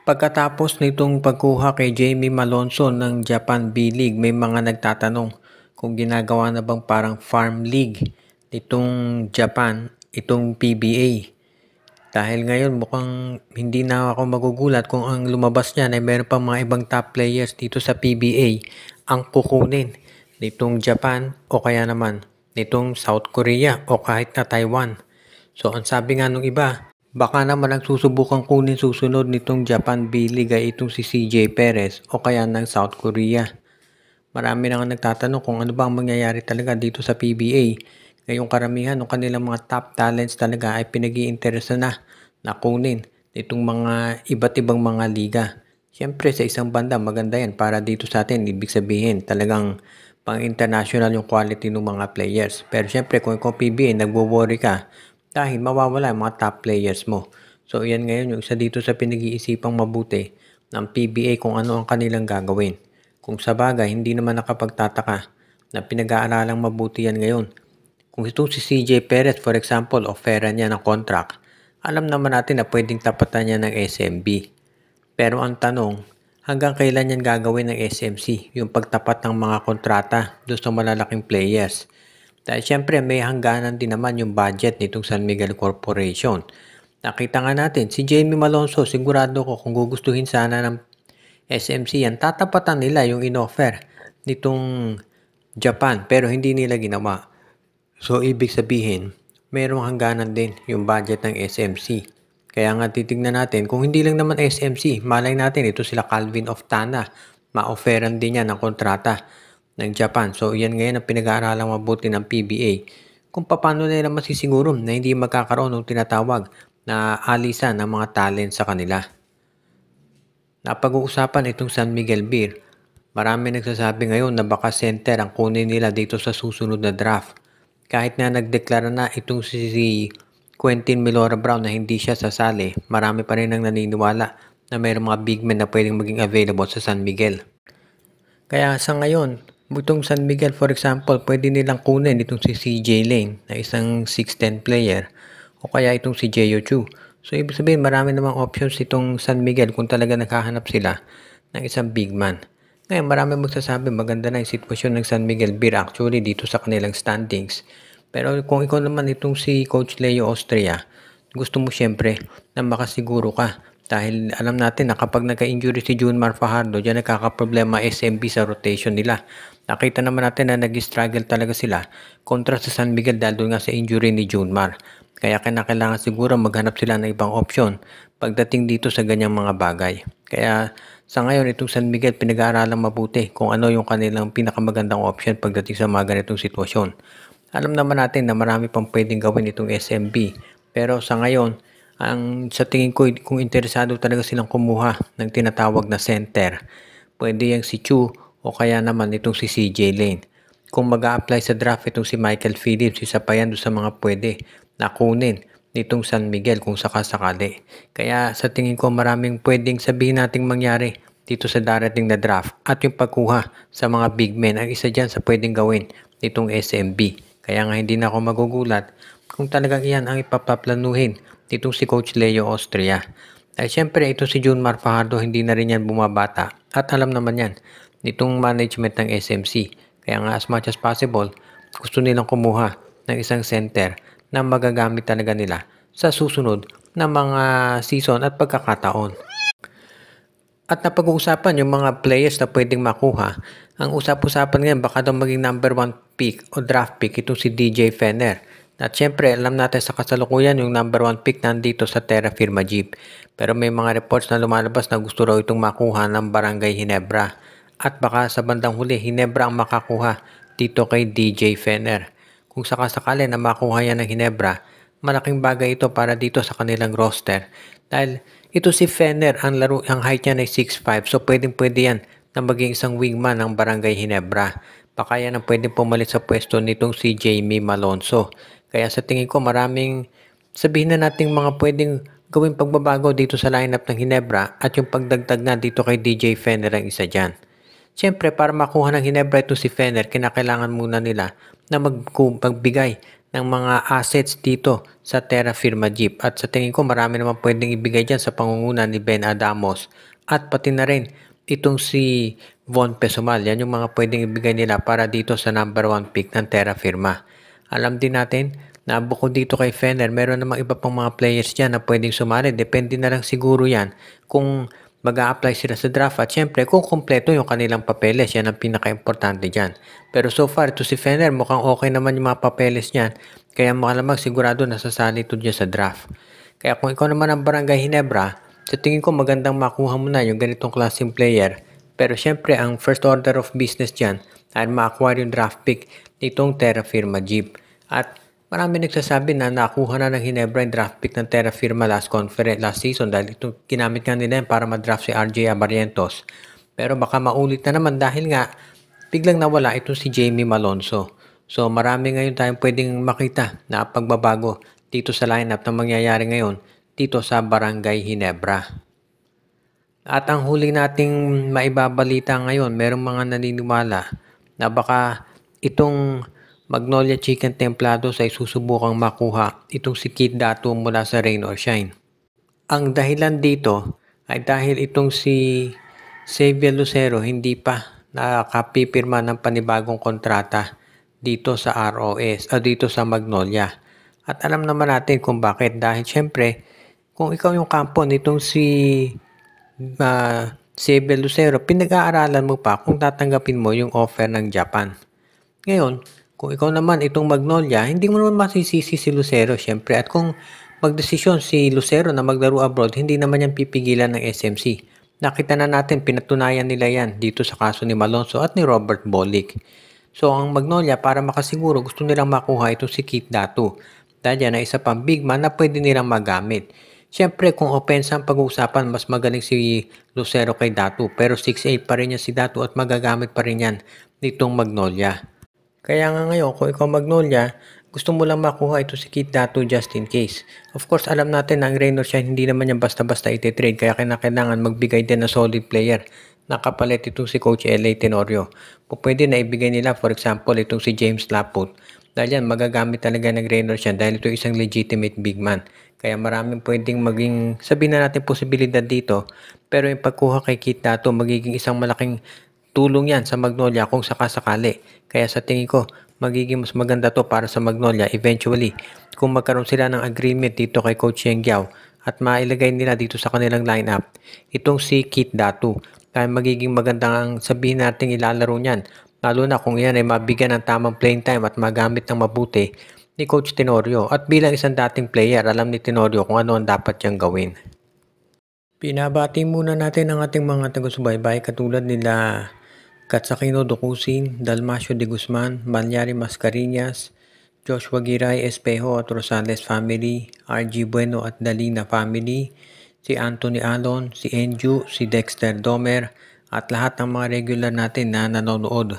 Pagkatapos nitong pagkuha kay Jamie Malonzo ng Japan B-League, may mga nagtatanong kung ginagawa na bang parang farm league nitong Japan, itong PBA. Dahil ngayon mukhang hindi na ako magugulat kung ang lumabas niyan ay meron pang mga ibang top players dito sa PBA ang kukunin nitong Japan o kaya naman nitong South Korea o kahit na Taiwan. So ang sabi nga nung iba, baka naman ang susubukang kunin susunod nitong Japan B-League ay itong si CJ Perez o kaya ng South Korea. Marami na nga nagtatanong kung ano ba ang mangyayari talaga dito sa PBA. Ngayong karamihan ng kanilang mga top talents talaga ay pinag-iinteresan na kunin nitong mga iba't ibang mga liga. Siyempre sa isang banda maganda yan para dito sa atin, ibig sabihin talagang pang-international yung quality ng mga players. Pero siyempre kung ikaw PBA nagwo-worry ka dahil mawawala yung mga top players mo. So yan ngayon yung isa dito sa pinag-iisipang mabuti ng PBA kung ano ang kanilang gagawin. Kung sa bagay, hindi naman nakapagtataka na pinag-aaralang mabuti yan ngayon. Kung itong si CJ Perez, for example, offeran niya ng contract, alam naman natin na pwedeng tapatan niya ng SMB. Pero ang tanong, hanggang kailan yan gagawin ng SMC, yung pagtapat ng mga kontrata doon sa malalaking players? Dahil syempre may hangganan din naman yung budget nitong San Miguel Corporation. Nakita nga natin, si Jamie Malonzo, sigurado ko kung gugustuhin sana ng SMC yan, tatapatan nila yung inoffer nitong Japan pero hindi nila ginawa. So ibig sabihin, merong hangganan din yung budget ng SMC. Kaya nga titignan natin, kung hindi lang naman SMC, malay natin ito sila Calvin of Tana, ma-offeran din yan ng kontrata ng Japan. So yan ngayon ang pinag-aaralang mabuti ng PBA. Kung paano nila masisiguro na hindi magkakaroon ng tinatawag na alisan ng mga talent sa kanila. Napag-uusapan itong San Miguel Beer. Marami nagsasabi ngayon na baka center ang kunin nila dito sa susunod na draft. Kahit na nagdeklara na itong si Quentin Milora Brown na hindi siya sasali, marami pa rin ang naniniwala na mayroong mga big men na pwedeng maging available sa San Miguel. Kaya sa ngayon, itong San Miguel for example, pwede nilang kunin itong si CJ Lane na isang 6'10 player o kaya itong si Jeyo Chu. So ibig sabihin marami namang options itong San Miguel kung talaga naghahanap sila ng isang big man. Ngayon marami magsasabi maganda na yung sitwasyon ng San Miguel Beer actually dito sa kanilang standings. Pero kung ikaw naman itong si Coach Leo Austria, gusto mo syempre na makasiguro ka. Dahil alam natin na kapag nagka-injury si Junmar Fajardo, diyan nagkakaproblema SMB sa rotation nila. Nakita naman natin na nag-struggle talaga sila kontra sa San Miguel dahil doon nga sa injury ni Junmar. Kaya kailangan siguro maghanap sila ng ibang opsyon pagdating dito sa ganyang mga bagay. Kaya sa ngayon itong San Miguel pinag-aaralang mabuti kung ano yung kanilang pinakamagandang option pagdating sa mga ganitong sitwasyon. Alam naman natin na marami pang pwedeng gawin itong SMB. Pero sa ngayon, sa tingin ko kung interesado talaga silang kumuha ng tinatawag na center, pwede yung si Chu o kaya naman itong si CJ Lane. Kung mag-a-apply sa draft itong si Michael Phillips, isa pa yan doon sa mga pwede na kunin nitong San Miguel kung sakasakali. Kaya sa tingin ko maraming pwedeng sabihin nating mangyari dito sa darating na draft at yung pagkuha sa mga big men ang isa dyan sa pwedeng gawin nitong SMB. Kaya nga hindi na ako magugulat kung talagang iyan ang ipapaplanuhin nitong si Coach Leo Austria. Ay syempre ito si Junmar Fajardo hindi na rin yan bumabata at alam naman yan nitong management ng SMC. Kaya nga as much as possible gusto nilang kumuha ng isang center na magagamit talaga nila sa susunod na mga season at pagkakataon. At napag-uusapan yung mga players na pwedeng makuha. Ang usap-usapan ngayon baka daw maging number 1 pick o draft pick itong si DJ Fenner. At syempre alam natin sa kasalukuyan yung number 1 pick nandito sa Terra Firma Jeep. Pero may mga reports na lumalabas na gusto raw itong makuha ng Barangay Ginebra. At baka sa bandang huli Ginebra ang makakuha dito kay DJ Fenner. Kung sakasakali na makuha yan ng Ginebra, malaking bagay ito para dito sa kanilang roster. Dahil ito si Fenner, ang height niya ay 6'5", so pwede yan na maging isang wingman ng Barangay Ginebra. Baka yan ang pwedeng pumalit sa pwesto nitong si Jamie Malonzo. Kaya sa tingin ko maraming sabihin na nating mga pwedeng gawing pagbabago dito sa lineup ng Ginebra at yung pagdagdag na dito kay DJ Fenner ang isa dyan. Siyempre para makuha ng Ginebra ito si Fenner, kinakailangan muna nila na magbigay ng mga assets dito sa Terra Firma Jeep. At sa tingin ko marami naman pwedeng ibigay dyan sa pangunguna ni Ben Adamos. At pati na rin itong si Von Pesumal. Yan yung mga pwedeng ibigay nila para dito sa number 1 pick ng Terra Firma. Alam din natin na bukod dito kay Fenner, meron namang iba pang mga players dyan na pwedeng sumali. Depende na lang siguro yan kung mag-a-apply sila sa draft at syempre kung kompleto yung kanilang papeles. Yan ang pinaka-importante dyan. Pero so far, ito si Fenner, mukhang okay naman yung mga papeles niyan. Kaya malamang sigurado nasasali ito dyan sa draft. Kaya kung ikaw naman ang Barangay Ginebra, sa tingin ko magandang makuha mo na yung ganitong klaseng player. Pero syempre, ang first order of business dyan ay ma-acquire yung draft pick nitong Terra Firma Jeep. At marami nagsasabi na nakuha na ng Ginebra yung draft pick ng Terra Firma last season dahil ito ginamit nga nila yan para ma-draft si RJ Abarrientos. Pero baka maulit na naman dahil nga biglang nawala ito si Jamie Malonzo. So marami ngayon tayong pwedeng makita na pagbabago dito sa lineup na mangyayari ngayon dito sa Barangay Ginebra. At ang huli nating maibabalita ngayon, merong mga naniniwala na baka itong Magnolia Chicken Templados ay susubukang makuha itong si Kit Datu mula sa Rain or Shine. Ang dahilan dito ay dahil itong si Xavier Lucero hindi pa nakapipirma ng panibagong kontrata dito sa ROS o dito sa Magnolia. At alam naman natin kung bakit, dahil syempre kung ikaw yung kampo nitong si Xavier Lucero, pinag-aaralan mo pa kung tatanggapin mo yung offer ng Japan. Ngayon, kung ikaw naman itong Magnolia, hindi mo naman masisisi si Lucero syempre. At kung magdesisyon si Lucero na maglaro abroad, hindi naman yan pipigilan ng SMC. Nakita na natin, pinatunayan nila yan dito sa kaso ni Malonzo at ni Robert Bolick. So ang Magnolia, para makasiguro, gusto nilang makuha itong si Kit Datu. Dahil yan ay isa pang big man na pwede nilang magamit. Siyempre, kung opensa ang pag-uusapan, mas magaling si Lucero kay Datu. Pero 6'8 pa rin yan si Datu at magagamit pa rin yan nitong Magnolia. Kaya nga ngayon, kung ikaw Magnolia, gusto mo lang makuha ito si Kit Datu just in case. Of course, alam natin na ang Rain or Shine hindi naman yan basta-basta iti-trade. Kaya kailangan magbigay din ng solid player. Nakapalit itong si Coach L.A. Tenorio. Pwede na ibigay nila, for example, itong si James Laput. Dahil yan, magagamit talaga ng Rain or Shine dahil ito isang legitimate big man. Kaya maraming pwedeng maging, sabihin na natin posibilidad dito. Pero yung pagkuha kay Kit Datu, magiging isang malaking tulong yan sa Magnolia kung sakasakali. Kaya sa tingin ko, magiging mas maganda to para sa Magnolia eventually kung magkaroon sila ng agreement dito kay Coach Yeng Giao at mailagay nila dito sa kanilang lineup itong si Kit Datu. Kaya magiging maganda ang sabihin natin ilalaro niyan. Lalo na kung yan ay mabigyan ng tamang playing time at magamit ng mabuti ni Coach Tenorio. At bilang isang dating player, alam ni Tenorio kung ano ang dapat niyang gawin. Pinabati muna natin ang ating mga taga-subaybay katulad nila Katsakino Dokusin, Dalmacio de Guzman, Malyari Mascarillas, Joshua Giray Espejo at Rosales family, RG Bueno at Dalina family, si Anthony Alon, si Enju, si Dexter Domer at lahat ng mga regular natin na nanonood.